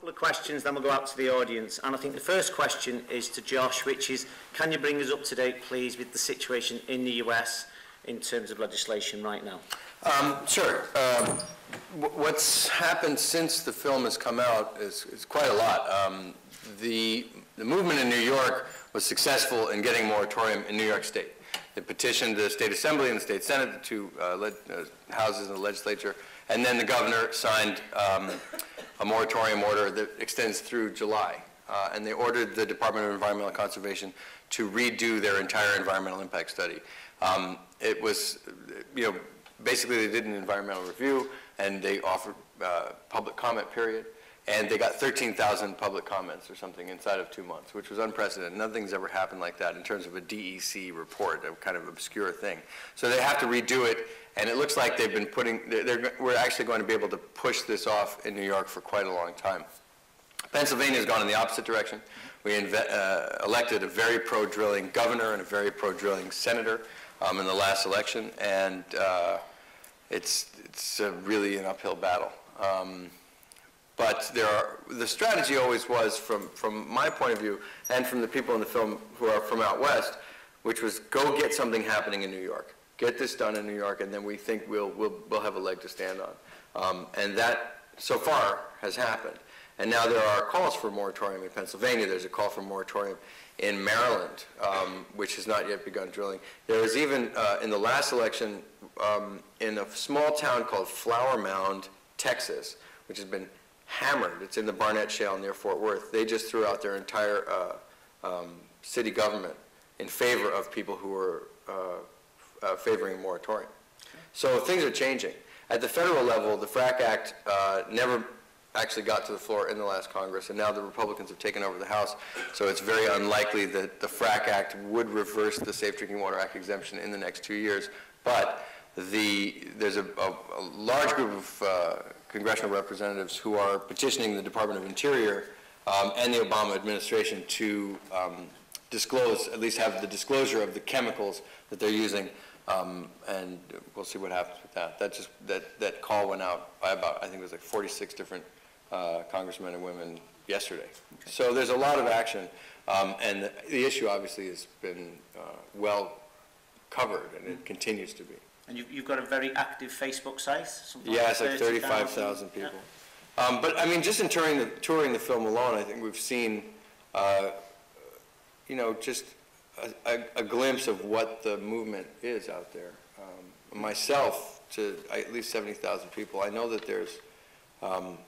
couple of questions, then we'll go out to the audience. And I think the first question is to Josh, which is, can you bring us up to date, please, with the situation in the US in terms of legislation right now? Sure. What's happened since the film has come out is quite a lot. The movement in New York was successful in getting a moratorium in New York State. They petitioned the State Assembly and the State Senate, the two houses of the legislature, and then the governor signed a moratorium order that extends through July. And they ordered the Department of Environmental Conservation to redo their entire environmental impact study. It was, basically they did an environmental review and they offered public comment period. And they got 13,000 public comments or something inside of 2 months, which was unprecedented. Nothing's ever happened like that in terms of a DEC report, a kind of obscure thing. So they have to redo it, and it looks like they've been we're actually going to be able to push this off in New York for quite a long time. Pennsylvania has gone in the opposite direction. We elected a very pro-drilling governor and a very pro-drilling senator in the last election, and it's really an uphill battle. But the strategy always was, from my point of view, and from the people in the film who are from out west, which was go get something happening in New York. Get this done in New York, and then we think we'll have a leg to stand on. And that, so far, has happened. And now there are calls for a moratorium in Pennsylvania. There's a call for a moratorium in Maryland, which has not yet begun drilling. There was even, in the last election, in a small town called Flower Mound, Texas, which has been hammered. It's in the Barnett Shale near Fort Worth. They just threw out their entire city government in favor of people who were favoring a moratorium. So things are changing. At the federal level, the FRAC Act never actually got to the floor in the last Congress, and now the Republicans have taken over the House, so it's very unlikely that the FRAC Act would reverse the Safe Drinking Water Act exemption in the next 2 years. But there's a large group of congressional representatives who are petitioning the Department of Interior and the Obama administration to disclose, at least have the disclosure of the chemicals that they're using, and we'll see what happens with that. That call went out by about, I think it was like 46 different congressmen and women yesterday. Okay. So there's a lot of action, and the issue obviously has been well covered, and it continues to be. And you've got a very active Facebook site? Yeah, it's like 35,000 people. Yeah. But I mean, just in touring the film alone, I think we've seen, just a glimpse of what the movement is out there. Myself, to at least 70,000 people, I know that there's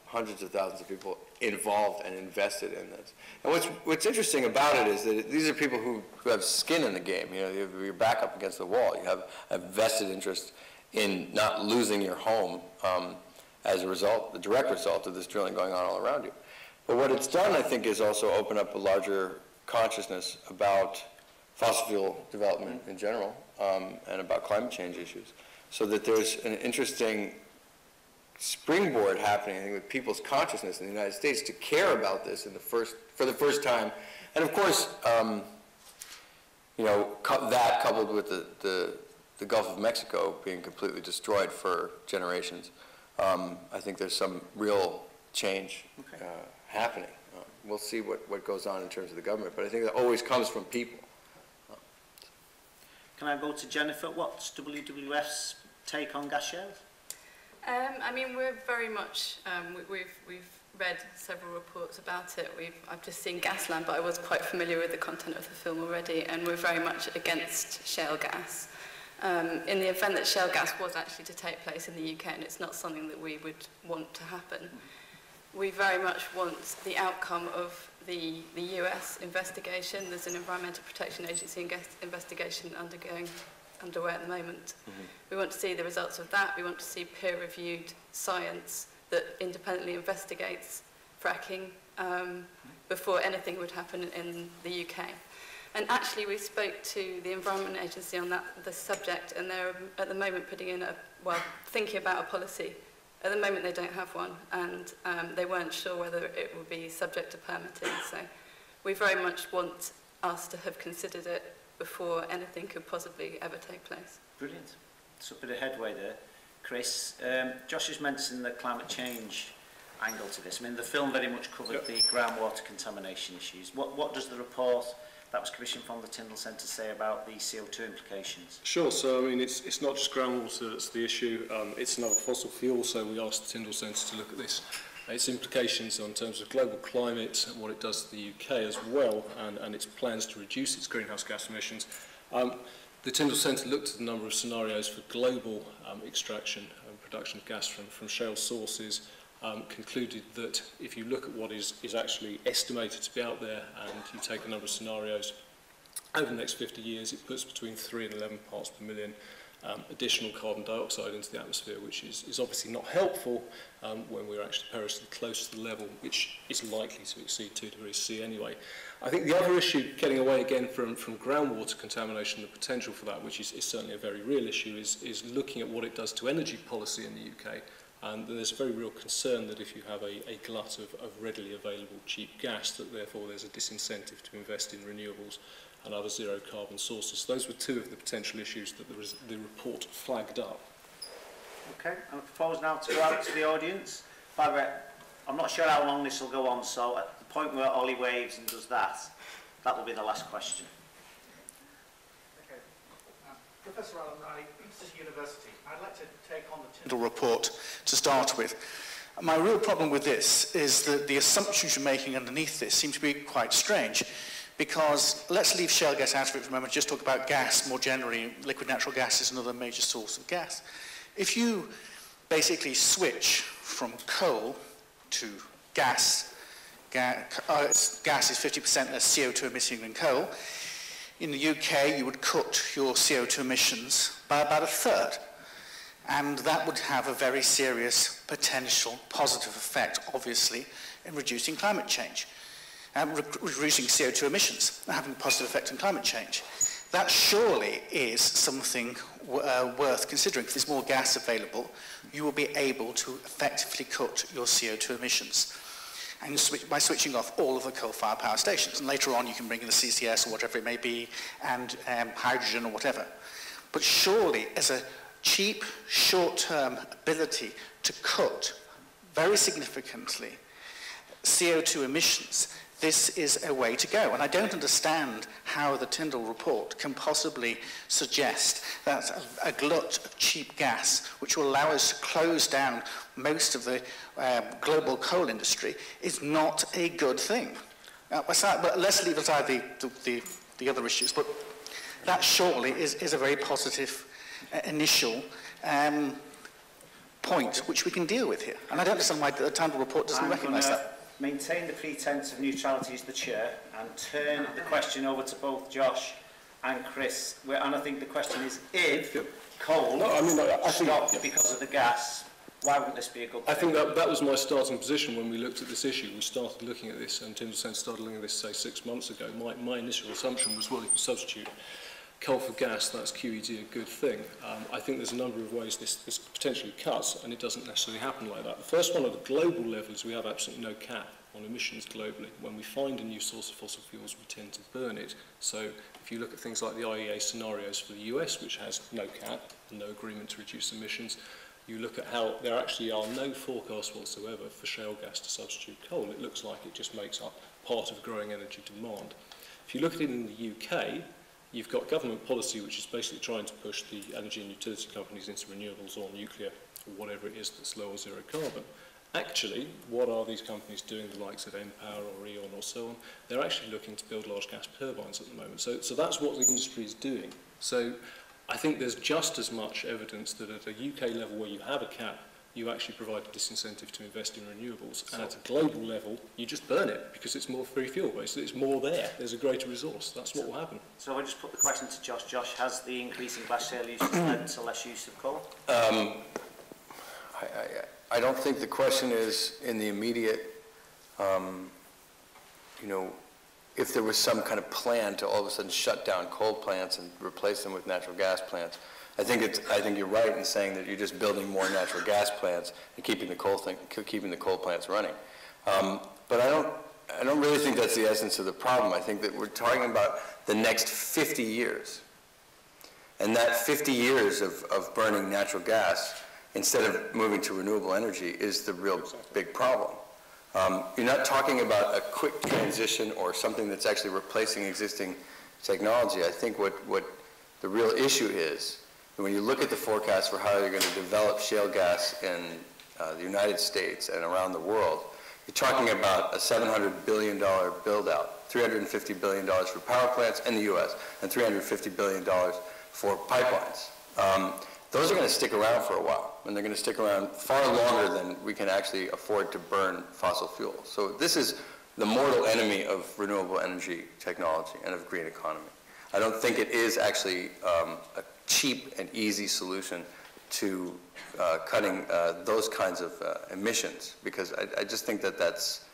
hundreds of thousands of people involved and invested in this. And what's interesting about it is that these are people who have skin in the game. You have your back up against the wall. You have a vested interest in not losing your home as a result, the direct result of this drilling going on all around you. But what it's done, I think, is also open up a larger consciousness about fossil fuel development in general and about climate change issues, so that there's an interesting springboard happening, I think, with people's consciousness in the United States to care about this for the first time. And of course, that coupled with the Gulf of Mexico being completely destroyed for generations, I think there's some real change happening. We'll see what goes on in terms of the government, but I think that always comes from people. Can I go to Jennifer? What's WWF's take on gas shares? I mean, we're very much, we've read several reports about it. I've just seen Gasland, but I was quite familiar with the content of the film already, and we're very much against shale gas. In the event that shale gas was actually to take place in the UK, and it's not something that we would want to happen, we very much want the outcome of the US investigation. There's an Environmental Protection Agency investigation underway at the moment. We want to see the results of that. We want to see peer-reviewed science that independently investigates fracking before anything would happen in the UK. And actually, we spoke to the Environment Agency on the subject, and they're at the moment putting in thinking about a policy. At the moment, they don't have one, and they weren't sure whether it would be subject to permitting. So we very much want us to have considered it before anything could possibly ever take place. Brilliant. So a bit of headway there. Chris, Josh has mentioned the climate change angle to this. I mean, the film very much covered the groundwater contamination issues. What does the report that was commissioned from the Tyndall Centre say about the CO2 implications? Sure, so I mean, it's not just groundwater that's the issue, it's another fossil fuel, so we asked the Tyndall Centre to look at this. Its implications in terms of global climate and what it does to the UK as well, and its plans to reduce its greenhouse gas emissions. The Tyndall Centre looked at a number of scenarios for global extraction and production of gas from shale sources, concluded that if you look at what is actually estimated to be out there and you take a number of scenarios, over the next 50 years it puts between 3 and 11 parts per million additional carbon dioxide into the atmosphere, which is obviously not helpful when we're actually perilously close to the level which is likely to exceed 2 degrees C anyway. I think the other issue, getting away again from groundwater contamination, the potential for that, which is certainly a very real issue, is looking at what it does to energy policy in the UK. And there's a very real concern that if you have a glut of readily available cheap gas, that therefore there's a disincentive to invest in renewables and other zero carbon sources. Those were two of the potential issues that the report flagged up. Okay, I propose now to go out to the audience. By the way, I'm not sure how long this will go on, so at the point where Ollie waves and does that, that will be the last question. Okay. Professor Alan Riley, City University. I'd like to take on the Tyndall report to start with. My real problem with this is that the assumptions you're making underneath this seem to be quite strange, because let's leave shale gas out of it for a moment, just talk about gas more generally. Liquid natural gas is another major source of gas. If you basically switch from coal to gas, gas is 50% less CO2 emitting than coal. In the UK, you would cut your CO2 emissions by about a third. And that would have a very serious potential positive effect, obviously, in reducing climate change. Reducing CO2 emissions, having a positive effect on climate change. That surely is something worth considering. If there's more gas available, you will be able to effectively cut your CO2 emissions. And by switching off all of the coal-fired power stations. And later on you can bring in the CCS or whatever it may be, and hydrogen or whatever. But surely as a cheap, short-term ability to cut very significantly CO2 emissions, this is a way to go. And I don't understand how the Tyndall report can possibly suggest that a glut of cheap gas, which will allow us to close down most of the global coal industry, is not a good thing. But let's leave aside the other issues, but that surely is a very positive initial point which we can deal with here. And I don't understand why the Tyndall report doesn't recognise that. Maintain the pretense of neutrality as the chair and turn the question over to both Josh and Chris. And I think the question is, if coal stopped because of the gas, why wouldn't this be a good thing? I think that was my starting position when we looked at this issue. We started looking at this, and Tyndall Centre started looking at this, say, 6 months ago. My initial assumption was, well, if you substitute coal for gas, that's QED a good thing. I think there's a number of ways this potentially cuts, and it doesn't necessarily happen like that. The first one at the global level is we have absolutely no cap on emissions globally. When we find a new source of fossil fuels, we tend to burn it. So if you look at things like the IEA scenarios for the US, which has no cap and no agreement to reduce emissions, you look at how there actually are no forecasts whatsoever for shale gas to substitute coal. It looks like it just makes up part of growing energy demand. If you look at it in the UK, you've got government policy which is basically trying to push the energy and utility companies into renewables or nuclear or whatever it is that's low or zero carbon. Actually, what are these companies doing, the likes of Empower or E.ON or so on? They're actually looking to build large gas turbines at the moment. So that's what the industry is doing. So I think there's just as much evidence that at a UK level where you have a cap, you actually provide a disincentive to invest in renewables. And at a global level, you just burn it because it's more free fuel based. It's more there. There's a greater resource. That's what will happen. So I just put the question to Josh. Josh, has the increase in glass shale usage led to less use of coal? I don't think the question is in the immediate, if there was some kind of plan to all of a sudden shut down coal plants and replace them with natural gas plants. I think you're right in saying that you're just building more natural gas plants and keeping the coal plants running. But I don't really think that's the essence of the problem. I think that we're talking about the next 50 years. And that 50 years of burning natural gas instead of moving to renewable energy is the real big problem. You're not talking about a quick transition or something that's actually replacing existing technology. I think what the real issue is, when you look at the forecast for how you're going to develop shale gas in the United States and around the world, you're talking about a $700 billion build-out, $350 billion for power plants in the U.S., and $350 billion for pipelines. Those are going to stick around for a while, and they're going to stick around far longer than we can actually afford to burn fossil fuels. So this is the mortal enemy of renewable energy technology and of green economy. I don't think it is actually a cheap and easy solution to cutting those kinds of emissions, because I just think that that's,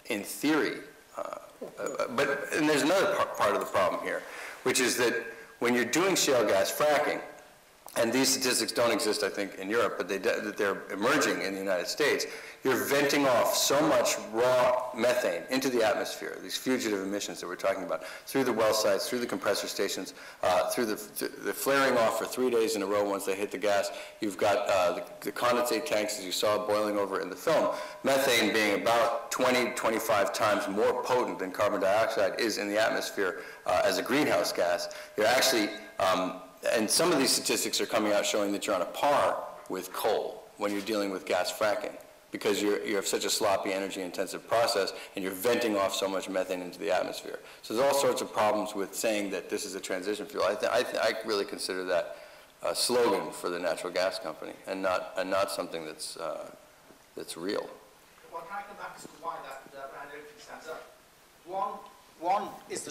in theory, and there's another part of the problem here, which is that when you're doing shale gas fracking, and these statistics don't exist, I think, in Europe, but they're emerging in the United States, you're venting off so much raw methane into the atmosphere, these fugitive emissions that we're talking about, through the well sites, through the compressor stations, through the flaring off for 3 days in a row once they hit the gas. You've got the condensate tanks, as you saw boiling over in the film, methane being about 20, 25 times more potent than carbon dioxide is in the atmosphere as a greenhouse gas. You're actually, and some of these statistics are coming out showing that you're on a par with coal when you're dealing with gas fracking, because you have such a sloppy, energy-intensive process, and you're venting off so much methane into the atmosphere. So there's all sorts of problems with saying that this is a transition fuel. I really consider that a slogan for the natural gas company, and not something that's real. Well, can I come back to why that I don't think stands up? One is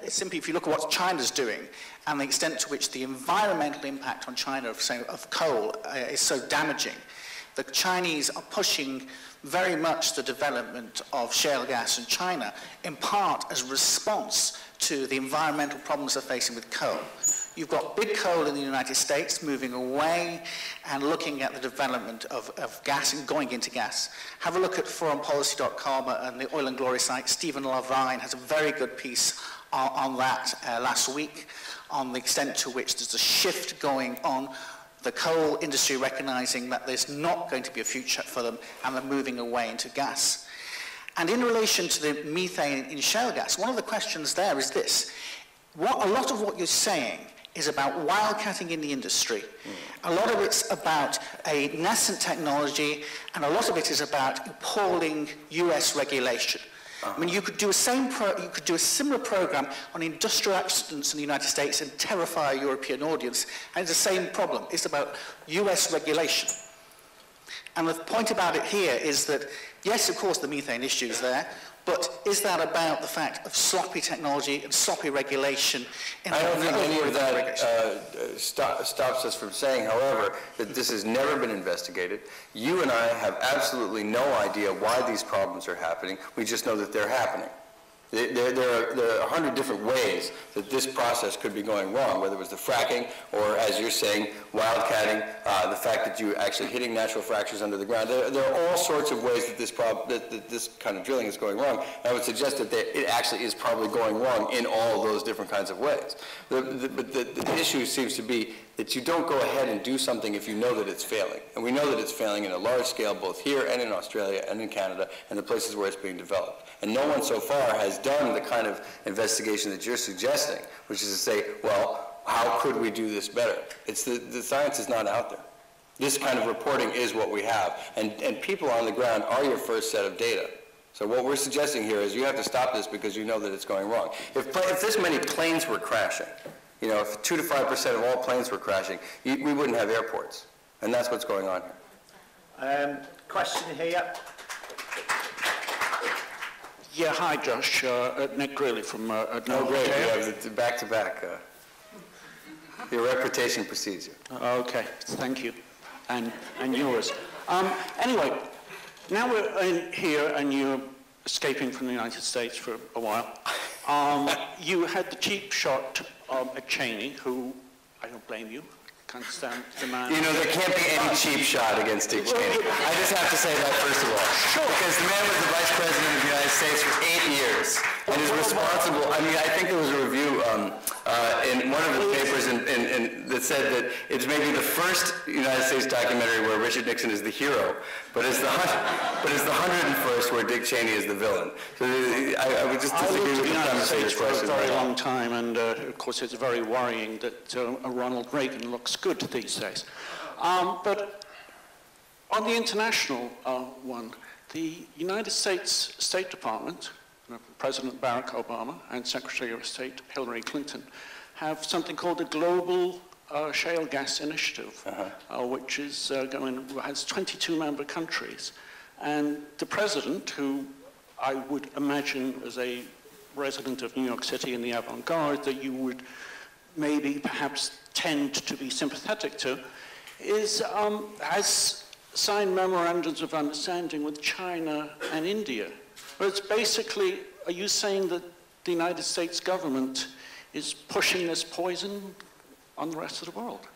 simply if you look at what China's doing and the extent to which the environmental impact on China of coal is so damaging. The Chinese are pushing very much the development of shale gas in China, in part as a response to the environmental problems they're facing with coal. You've got big coal in the United States moving away and looking at the development of gas and going into gas. Have a look at foreignpolicy.com and the Oil and Glory site. Stephen Levine has a very good piece on that last week, on the extent to which there's a shift going on. The coal industry recognizing that there's not going to be a future for them, and they're moving away into gas. And in relation to the methane in shale gas, one of the questions there is this. A lot of what you're saying is about wildcatting in the industry. A lot of it's about a nascent technology, and a lot of it is about appalling US regulation. I mean, you could do a similar program on industrial accidents in the United States and terrify a European audience, and it's the same problem. It's about US regulation. And the point about it here is that, yes, of course, the methane issue is there, but is that about the fact of sloppy technology and sloppy regulation? I don't think any of that stops us from saying, however, that this has never been investigated. You and I have absolutely no idea why these problems are happening. We just know that they're happening. There are 100 different ways that this process could be going wrong, whether it was the fracking or, as you're saying, wildcatting, the fact that you're actually hitting natural fractures under the ground. There are all sorts of ways that this kind of drilling is going wrong. And I would suggest that it actually is probably going wrong in all those different kinds of ways. But the issue seems to be that you don't go ahead and do something if you know that it's failing. And we know that it's failing in a large scale, both here and in Australia and in Canada and the places where it's being developed. And no one so far has done the kind of investigation that you're suggesting, which is to say, well, how could we do this better? The science is not out there. This kind of reporting is what we have. And people on the ground are your first set of data. So what we're suggesting here is you have to stop this because you know that it's going wrong. If this many planes were crashing, if 2 to 5% of all planes were crashing, we wouldn't have airports. And that's what's going on here. Question here. Yeah, hi, Josh. Nick Greeley from Oh, great. We have the back-to-back. Your reputation precedes you. Okay, thank you. And yours. Anyway, now we're here and you're escaping from the United States for a while. You had the cheap shot at Cheney, who, I don't blame you, can't stand the man. There can't be any cheap shot against Dick Cheney. I just have to say that first of all. Sure. Because the man was the Vice President of the United States for 8 years and is responsible. I mean, I think there was a review in one of the papers that said that it's maybe the first United States documentary where Richard Nixon is the hero, but it's the 101st where Dick Cheney is the villain. So I would just disagree with the premise of your question. For a very long time, and of course it's very worrying that Ronald Reagan looks good these days. But on the international one, the United States State Department, President Barack Obama and Secretary of State Hillary Clinton have something called the Global Shale Gas Initiative, which is has 22 member countries. And the president, who I would imagine as a resident of New York City in the avant-garde that you would maybe perhaps tend to be sympathetic to, has signed memorandums of understanding with China and India. But it's basically, are you saying that the United States government is pushing this poison on the rest of the world?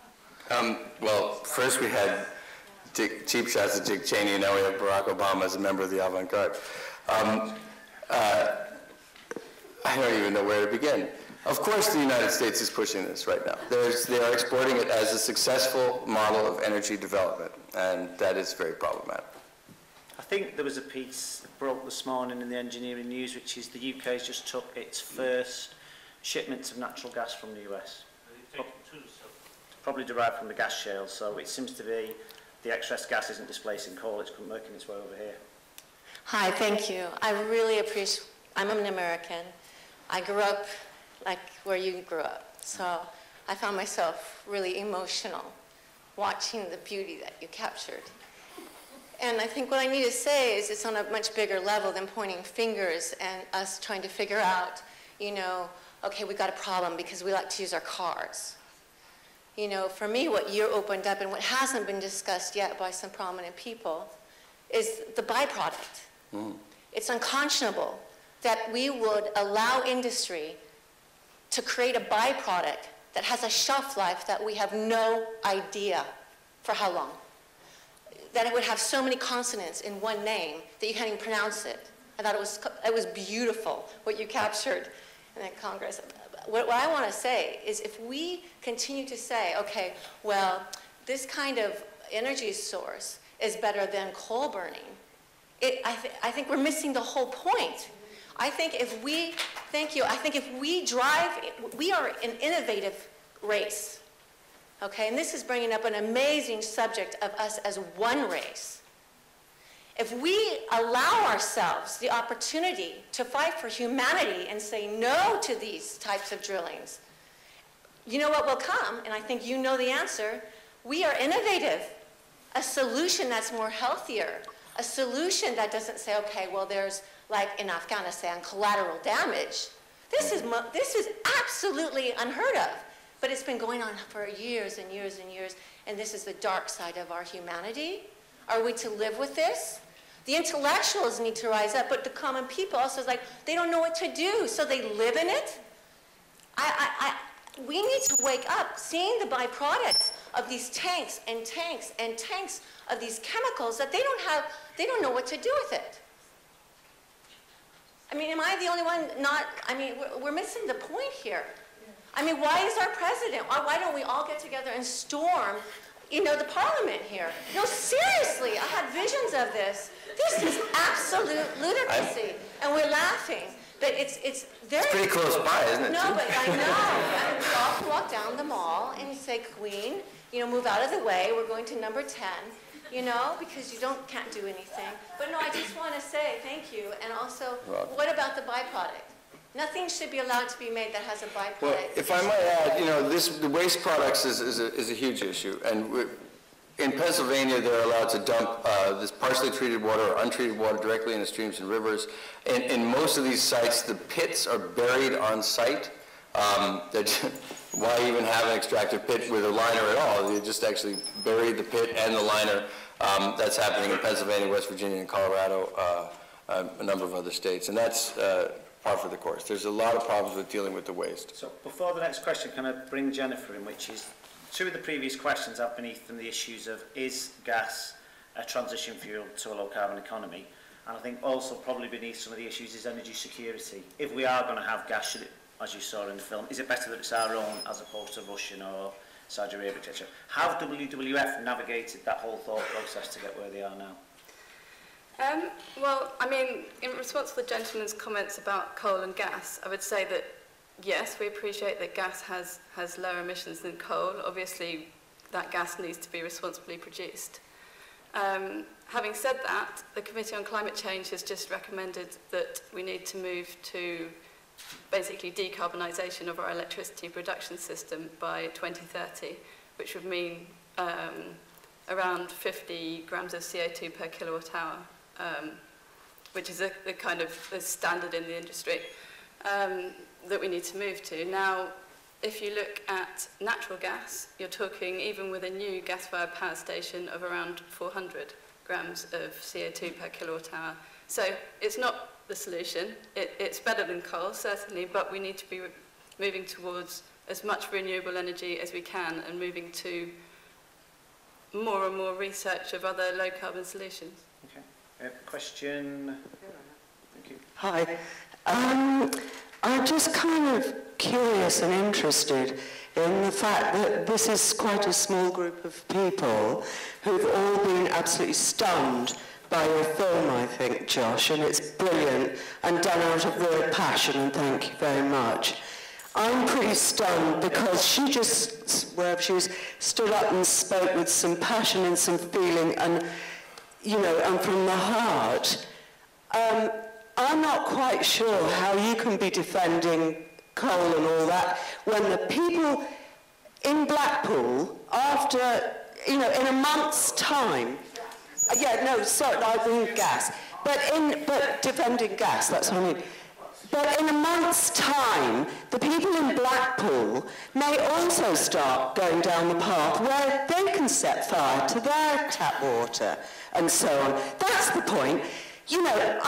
Well, first we had cheap shots at Dick Cheney, and now we have Barack Obama as a member of the avant-garde. I don't even know where to begin. Of course the United States is pushing this right now. They are exporting it as a successful model of energy development, and that is very problematic. I think there was a piece that broke this morning in the Engineering News, which is the UK has just took its first shipments of natural gas from the US. Probably derived from the gas shale, so it seems to be the excess gas isn't displacing coal, it's working its way over here. Hi, thank you. I really appreciate, I'm an American. I grew up like where you grew up, so I found myself really emotional watching the beauty that you captured. And I think what I need to say is it's on a much bigger level than pointing fingers and us trying to figure out, okay, we got a problem because we like to use our cars. For me, what you opened up and what hasn't been discussed yet by some prominent people is the byproduct. It's unconscionable that we would allow industry to create a byproduct that has a shelf life that we have no idea for how long. That it would have so many consonants in one name that you can't even pronounce it. I thought it was beautiful what you captured in that Congress. What I want to say is if we continue to say, okay, well, this kind of energy source is better than coal burning, I think we're missing the whole point. I think if we, thank you, I think if we drive, we are an innovative race, okay? And this is bringing up an amazing subject of us as one race. If we allow ourselves the opportunity to fight for humanity and say no to these types of drillings, you know what will come, and I think you know the answer, we are innovative. A solution that's more healthier, a solution that doesn't say, okay, well, there's, like in Afghanistan, collateral damage. This is absolutely unheard of, but it's been going on for years and years and years, and this is the dark side of our humanity. Are we to live with this? The intellectuals need to rise up, but the common people also is like, they don't know what to do, so they live in it. We need to wake up, seeing the byproducts of these tanks and tanks and tanks of these chemicals that they don't know what to do with it. I mean, am I the only one not, I mean, we're missing the point here. I mean, why is our president, why don't we all get together and storm, the parliament here? No, seriously, I had visions of this. This is absolute ludicrousy, and we're laughing. But it's very... It's pretty close by, isn't it? No, but I know. And we all can walk down the mall and say, Queen, move out of the way. We're going to number 10, because you can't do anything. But no, I just want to say thank you. And also, what about the byproduct? Nothing should be allowed to be made that has a byproduct. Well, if I might add, the waste products is a huge issue. And in Pennsylvania, they're allowed to dump this partially treated water or untreated water directly into streams and rivers. In most of these sites, the pits are buried on site. Why even have an extractive pit with a liner at all? You just actually bury the pit and the liner. That's happening in Pennsylvania, West Virginia, and Colorado, a number of other states. And that's par for the course. There's a lot of problems with dealing with the waste. So before the next question, can I bring Jennifer in, which is, two of the previous questions have beneath them the issues of, is gas a transition fuel to a low-carbon economy? And I think also probably beneath some of the issues is energy security. If we are going to have gas, should it as you saw in the film? Is it better that it's our own as opposed to Russian or Saudi Arabia, etc.? How have WWF navigated that whole thought process to get where they are now? Well, I mean, in response to the gentleman's comments about coal and gas, I would say that, yes, we appreciate that gas has lower emissions than coal. Obviously, that gas needs to be responsibly produced. Having said that, the Committee on Climate Change has just recommended that we need to move to basically decarbonisation of our electricity production system by 2030, which would mean around 50 grams of CO2 per kilowatt hour, which is the kind of the standard in the industry that we need to move to. Now, if you look at natural gas, you're talking, even with a new gas-fired power station, of around 400 grams of CO2 per kilowatt hour. So it's not the solution. It's better than coal, certainly, but we need to be moving towards as much renewable energy as we can and moving to more and more research of other low-carbon solutions. Okay. Question? Thank you. Hi. I'm just kind of curious and interested in the fact that this is quite a small group of people who've all been absolutely stunned by your film, I think, Josh, and it's brilliant and done out of real passion, and thank you very much. I'm pretty stunned because she just, wherever she was, stood up and spoke with some passion and some feeling and, you know, and from the heart. I'm not quite sure how you can be defending coal and all that when the people in Blackpool, after, you know, in a month's time, I mean gas, but defending gas, that's what I mean. But in a month's time, the people in Blackpool may also start going down the path where they can set fire to their tap water and so on. That's the point. You know,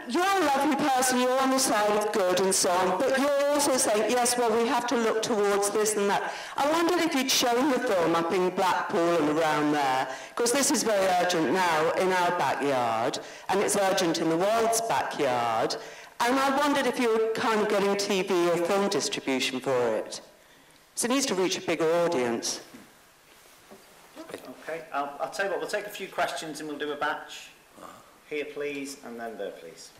you're a lovely person, you're on the side of good and so on, but you're also saying, yes, well, we have to look towards this and that. I wondered if you'd shown the film up in Blackpool and around there, because this is very urgent now in our backyard, and it's urgent in the world's backyard, and I wondered if you were kind of getting TV or film distribution for it. So it needs to reach a bigger audience. Okay, I'll tell you what, we'll take a few questions and we'll do a batch. Here, please, and then there, please.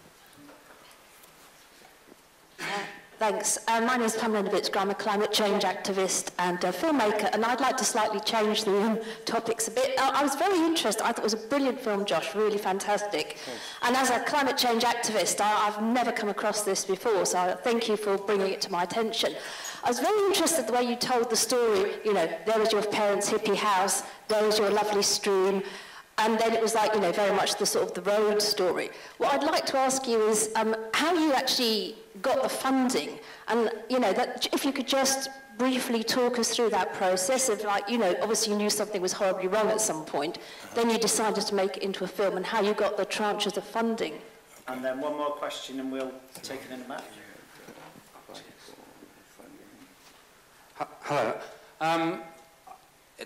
Thanks. My name is Pamela Nowitzka. I'm a climate change activist and a filmmaker, and I'd like to slightly change the topics a bit. I was very interested. I thought it was a brilliant film, Josh, really fantastic. Thanks. And as a climate change activist, I've never come across this before, so thank you for bringing it to my attention. I was very interested the way you told the story. You know, there was your parents' hippie house, there was your lovely stream, and then it was like, you know, very much the sort of the road story. What I'd like to ask you is how you actually got the funding, and, you know, that if you could just briefly talk us through that process of, like, you know, obviously you knew something was horribly wrong at some point, then you decided to make it into a film, and how you got the tranches of funding. And then one more question and we'll take it in the back. Hello.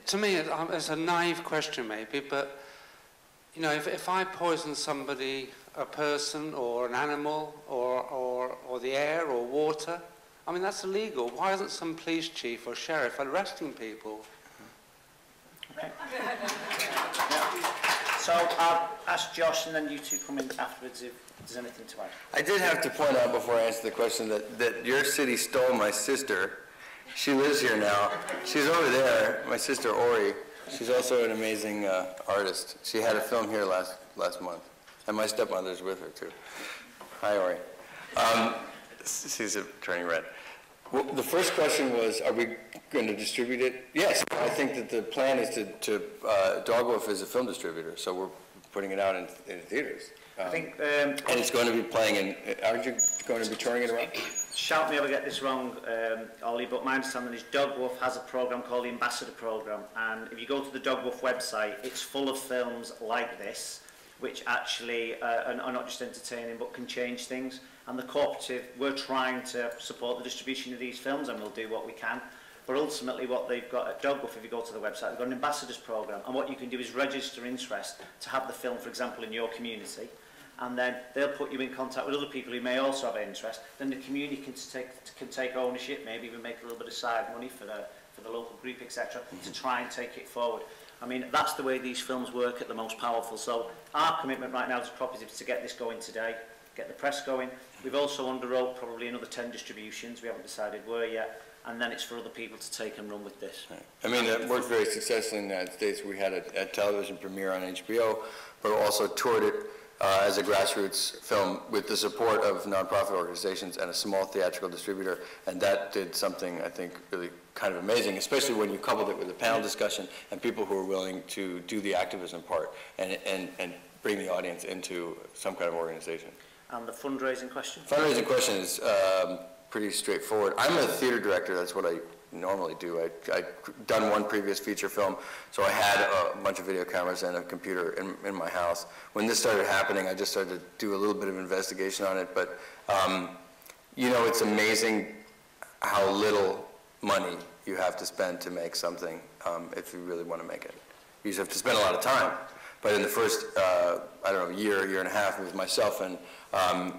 To me, it's a naive question maybe, but you know, if I poison somebody, a person or an animal or the air or water, I mean, that's illegal. Why isn't some police chief or sheriff arresting people? Okay. So I'll ask Josh and then you two come in afterwards if there's anything to add. I did have to point out before I answer the question that your city stole my sister. She lives here now. She's over there, my sister Ori. She's also an amazing artist. She had a film here last month. And my stepmother's with her, too. Hi, Ori. She's turning red. Well, the first question was, are we going to distribute it? Yes. I think that the plan is to Dogwolf is a film distributor, so we're putting it out in theaters. I think, and it's going to be playing in, aren't you going to be touring it around? Shout me if I get this wrong, Ollie, but my understanding is Dogwolf has a programme called the Ambassador Programme, and if you go to the Dogwolf website, it's full of films like this, which actually are not just entertaining, but can change things. And the cooperative, we're trying to support the distribution of these films, and we'll do what we can. But ultimately what they've got at Dogwolf, if you go to the website, they've got an ambassadors programme, and what you can do is register interest to have the film, for example, in your community. and then they'll put you in contact with other people who may also have an interest. Then the community can take ownership, maybe even make a little bit of side money for the local group, etc., to try and take it forward. I mean, that's the way these films work at the most powerful. So our commitment right now as a cooperative is to get this going today, get the press going. We've also underwrote probably another 10 distributions. We haven't decided where yet. And then it's for other people to take and run with this. Right. I mean, it worked very successfully in the United States. We had a television premiere on HBO, but also toured it as a grassroots film with the support of nonprofit organizations and a small theatrical distributor, and that did something, I think, really kind of amazing, especially when you coupled it with a panel discussion and people who are willing to do the activism part and bring the audience into some kind of organization. And the fundraising question? Fundraising question is pretty straightforward. I'm a theater director. That's what I normally do. I'd done one previous feature film, so I had a bunch of video cameras and a computer in my house. When this started happening, I just started to do a little bit of investigation on it, but you know, it's amazing how little money you have to spend to make something if you really want to make it. You just have to spend a lot of time. But in the first, I don't know, year and a half, with myself and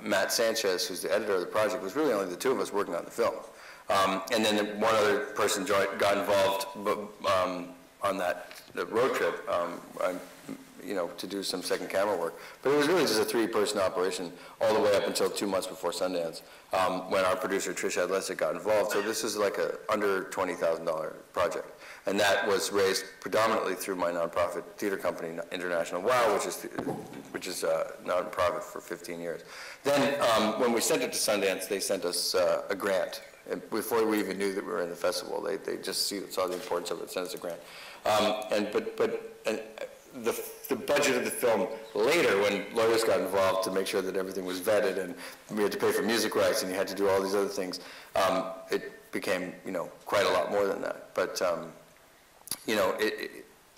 Matt Sanchez, who's the editor of the project, was really only the two of us working on the film. And then one other person got involved on the road trip, you know, to do some second camera work. But it was really just a 3-person operation all the way up until 2 months before Sundance, when our producer Trish Adlesic got involved. So this is like a under $20,000 project. And that was raised predominantly through my nonprofit theater company, International WOW, which is a nonprofit for 15 years. Then when we sent it to Sundance, they sent us a grant. And before we even knew that we were in the festival, they just saw the importance of it, sent us a grant. The budget of the film later, when lawyers got involved to make sure that everything was vetted and we had to pay for music rights and you had to do all these other things, it became, you know, quite a lot more than that. But you know,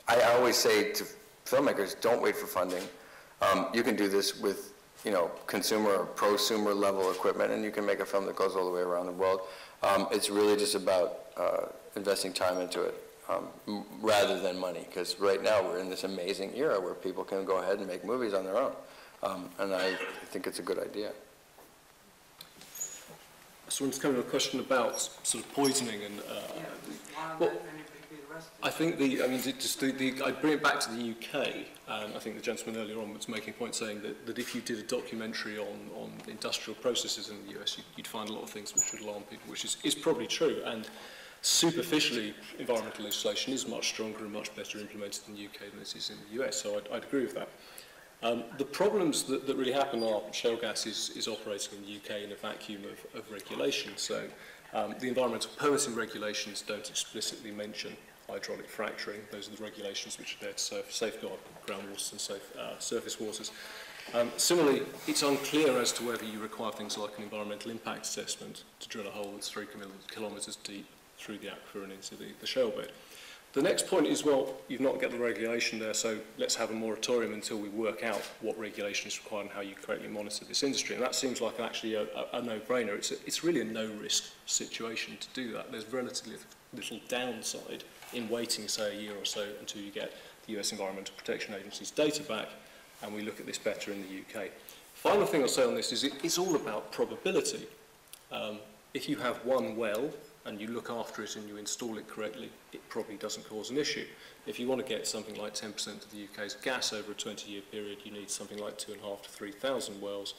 I always say to filmmakers, don't wait for funding. You can do this with, you know, consumer or prosumer level equipment, and you can make a film that goes all the way around the world. It's really just about investing time into it rather than money, because right now we're in this amazing era where people can go ahead and make movies on their own, and I think it's a good idea. So it's kind of a question about sort of poisoning and. Well, I think I'd bring it back to the UK. I think the gentleman earlier on was making a point saying that if you did a documentary on industrial processes in the US, you'd find a lot of things which would alarm people, which is probably true. And superficially, environmental legislation is much stronger and much better implemented in the UK than it is in the US, so I'd agree with that. The problems that really happen are shale gas is operating in the UK in a vacuum of regulation. So the environmental permitting regulations don't explicitly mention hydraulic fracturing. Those are the regulations which are there to safeguard groundwaters and surface waters. Similarly, it's unclear as to whether you require things like an environmental impact assessment to drill a hole that's 3 kilometres deep through the aquifer and into the shale bed. The next point is, well, you've not got the regulation there, so let's have a moratorium until we work out what regulation is required and how you correctly monitor this industry. And that seems like actually a no-brainer. It's really a no-risk situation to do that. There's relatively little downside in waiting, say, a year or so until you get the US Environmental Protection Agency's data back and we look at this better in the UK. Final thing I'll say on this is it's all about probability. If you have one well and you look after it and you install it correctly, it probably doesn't cause an issue. If you want to get something like 10% of the UK's gas over a 20-year period, you need something like 2,500 to 3,000 wells.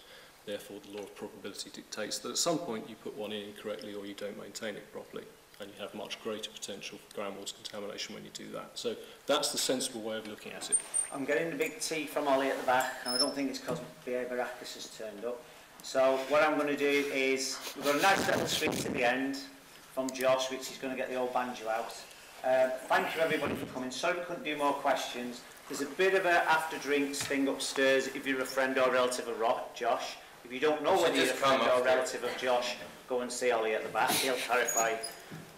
Therefore, the law of probability dictates that at some point you put one in incorrectly or you don't maintain it properly, and you have much greater potential for groundwater contamination when you do that. So that's the sensible way of looking at it. I'm getting the big T from Ollie at the back, and I don't think it's because Baracus has turned up. So what I'm going to do is, we've got a nice little treat at the end from Josh, which is going to get the old banjo out. Thank you everybody for coming. Sorry we couldn't do more questions. There's a bit of an after drinks thing upstairs if you're a friend or relative of Josh. If you don't know whether you're a friend or relative of Josh, go and see Ollie at the back. He'll clarify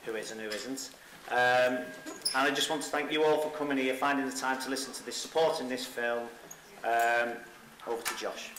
who is and who isn't. And I just want to thank you all for coming here, finding the time to listen to this, supporting this film. Over to Josh.